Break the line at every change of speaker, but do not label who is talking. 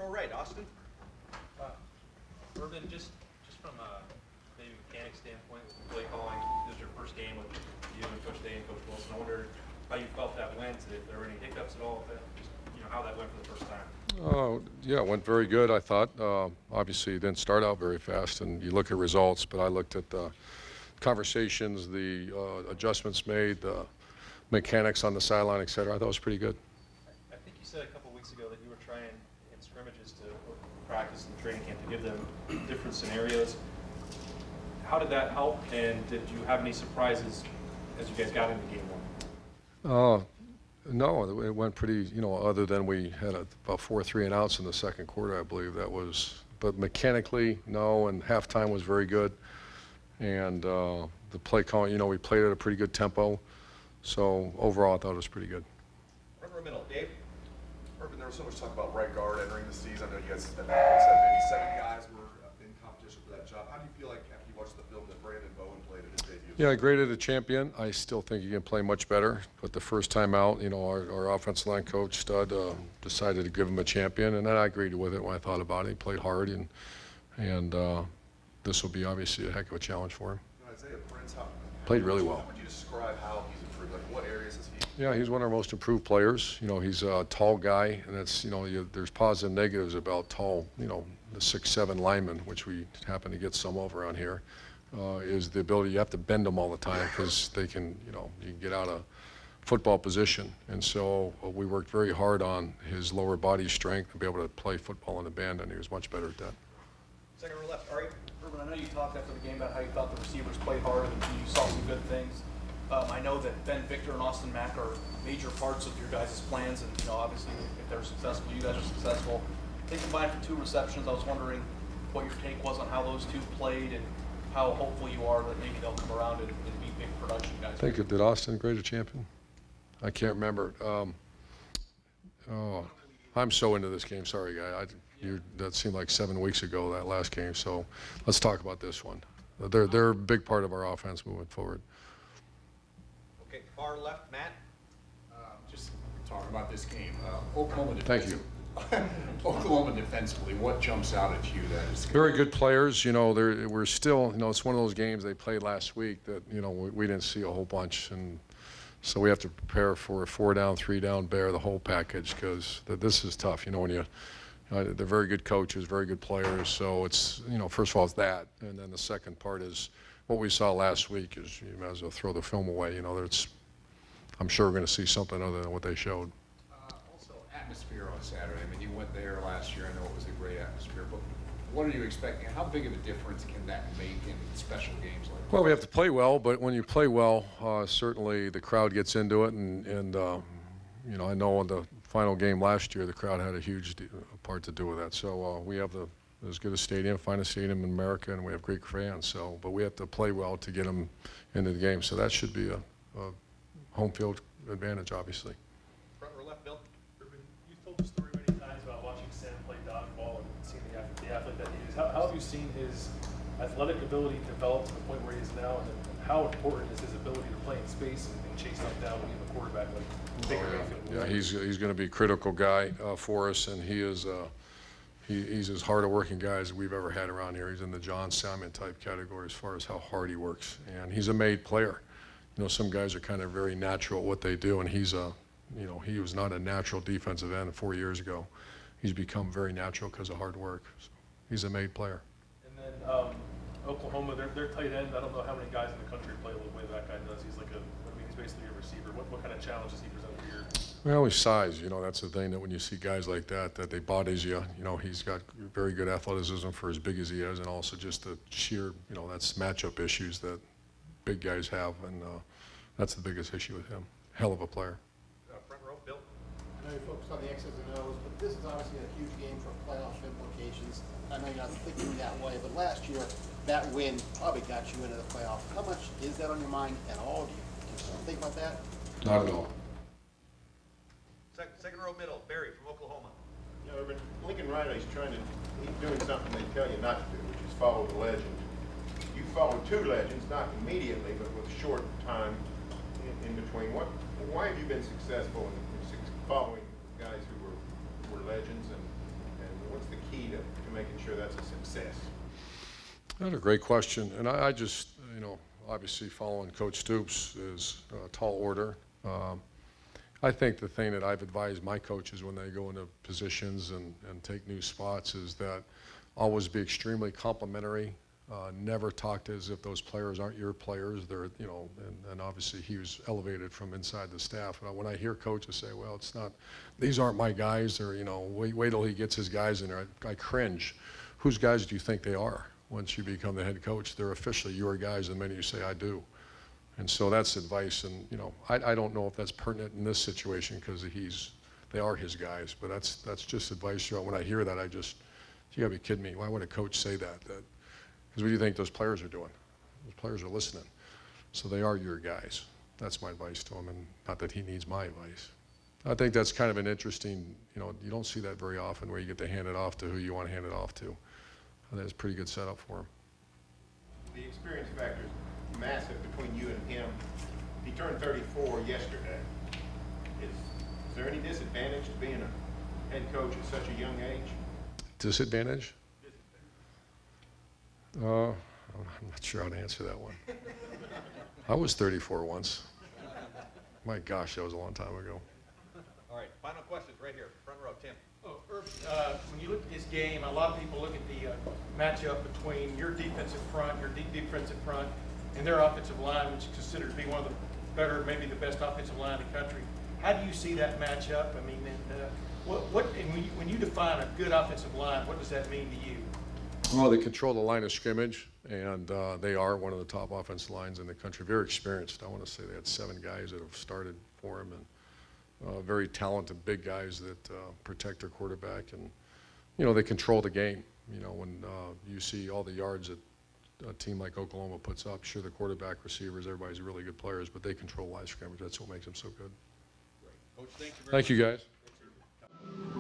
row right, Austin.
Urban, just from a maybe mechanic standpoint with play calling, this is your first game with you and Coach Day and Coach Wilson. I wonder how you felt that went, if there were any hiccups at all, just how that went for the first time.
Yeah, it went very good, I thought. Obviously, it didn't start out very fast, and you look at results, but I looked at the conversations, the adjustments made, the mechanics on the sideline, et cetera. I thought it was pretty good.
I think you said a couple weeks ago that you were trying in scrimmages to practice in training camp to give them different scenarios. How did that help, and did you have any surprises as you guys got into game one?
No, it went pretty, other than we had about 4 3-and-outs in the second quarter, I believe that was. But mechanically, no, and halftime was very good. And the play calling, we played at a pretty good tempo. So overall, I thought it was pretty good.
Right middle, Dave.
Urban, there was so much talk about right guard entering the season. I know you guys said maybe 7 guys were in competition for that job. How do you feel like after you watched the film that Brandon Bowen played in his debut?
Yeah, I graded a champion. I still think he can play much better. But the first time out, our offensive line coach, Stud, decided to give him a champion. And then I agreed with it when I thought about it. He played hard, and this will be obviously a heck of a challenge for him.
Isaiah Prince,
played really well.
How would you describe how he's improved? Like, what areas is he?
Yeah, he's one of our most improved players. He's a tall guy, and that's, there's positive and negatives about tall, the 6'7" linemen, which we happen to get some of around here, is the ability, you have to bend them all the time because they can, you can get out of football position. And so we worked very hard on his lower body strength to be able to play football in the band, and he was much better at that.
Second row left, Ari.
Urban, I know you talked after the game about how you thought the receivers played hard and you saw some good things. I know that Ben Victor and Austin Mack are major parts of your guys' plans, and obviously if they're successful, you guys are successful. They combined for 2 receptions. I was wondering what your take was on how those 2 played and how hopeful you are that maybe they'll come around and be big production guys.
I think did Austin grade a champion? I can't remember. I'm so into this game. Sorry, guy. That seemed like 7 weeks ago, that last game. So let's talk about this one. They're a big part of our offense moving forward.
Okay, far left, Matt.
Just talking about this game. Oklahoma
Thank you.
Oklahoma defensively, what jumps out at you that is
Very good players. We're still, it's one of those games they played last week that, we didn't see a whole bunch. And so we have to prepare for a 4-down, 3-down bear, the whole package, because this is tough. When they're very good coaches, very good players. So it's, first of all, it's that. And then the second part is what we saw last week is you might as well throw the film away. I'm sure we're going to see something other than what they showed.
Also, atmosphere on Saturday. I mean, you went there last year. I know it was a great atmosphere. But what are you expecting? How big of a difference can that make in special games like that?
Well, we have to play well, but when you play well, certainly the crowd gets into it. And I know in the final game last year, the crowd had a huge part to do with that. So we have as good a stadium, finest stadium in America, and we have great fans. But we have to play well to get them into the game. So that should be a home field advantage, obviously.
Front row left, Bill.
You've told the story many times about watching Sam play dodgeball and seeing the athlete that he is. How have you seen his athletic ability develop to the point where he is now, and how important is his ability to play in space and chase up down when you have a quarterback like Baker Mayfield?
Yeah, he's going to be a critical guy for us, and he is he's as hard a working guy as we've ever had around here. He's in the John Salmon type category as far as how hard he works, and he's a made player. Some guys are kind of very natural at what they do, and he was not a natural defensive end 4 years ago. He's become very natural because of hard work. So he's a made player.
And then Oklahoma, their tight end, I don't know how many guys in the country play the way that guy does. He's he's basically a receiver. What kind of challenges he present for you?
Well, his size, that's the thing, that when you see guys like that they bodies you. He's got very good athleticism for as big as he is, and also just the sheer, that's matchup issues that big guys have, and that's the biggest issue with him. Hell of a player.
Front row, Bill.
I know you focused on the X's and O's, but this is obviously a huge game for playoff implications. I know you're not thinking that way, but last year, that win probably got you into the playoffs. How much is that on your mind at all? Do you think about that?
Not at all.
Second row middle, Barry from Oklahoma.
Urban, Lincoln Riley's he's doing something they tell you not to do, which is follow the legend. You follow 2 legends, not immediately, but with a short time in between. Why have you been successful in following guys who were legends, and making sure that's a success?
That's a great question, and I just, you know, obviously following Coach Stoops is a tall order. I think the thing that I've advised my coaches when they go into positions and take new spots is that always be extremely complimentary. Never talk as if those players aren't your players. They're, you know, and obviously he was elevated from inside the staff. And when I hear coaches say, well, it's not, these aren't my guys, or, you know, wait till he gets his guys in there, I cringe. Whose guys do you think they are? Once you become the head coach, they're officially your guys the minute you say, I do. And so that's advice, and, you know, I don't know if that's pertinent in this situation because they are his guys, but that's just advice. You know, when I hear that, I just, you gotta be kidding me. Why would a coach say that? Because what do you think those players are doing? Those players are listening. So they are your guys. That's my advice to him, and not that he needs my advice. I think that's kind of an interesting, you know, you don't see that very often where you get to hand it off to who you want to hand it off to. I think it's a pretty good setup for him.
The experience factor is massive between you and him. He turned 34 yesterday. Is there any disadvantage to being a head coach at such a young age?
Disadvantage? I'm not sure how to answer that one. I was 34 once. My gosh, that was a long time ago.
All right, final questions right here, front row, Tim.
Oh, Irv, when you look at this game, a lot of people look at the matchup between your defensive front, your defensive front, and their offensive line, which is considered to be one of the better, maybe the best offensive line in the country. How do you see that matchup? I mean, and when you define a good offensive line, what does that mean to you?
Well, they control the line of scrimmage, and they are one of the top offensive lines in the country. Very experienced. I want to say they had 7 guys that have started for them, and very talented big guys that protect their quarterback. And, you know, they control the game. You know, when you see all the yards that a team like Oklahoma puts up, sure, the quarterback, receivers, everybody's really good players, but they control line of scrimmage. That's what makes them so good.
Coach, thank you very much.
Thank you, guys.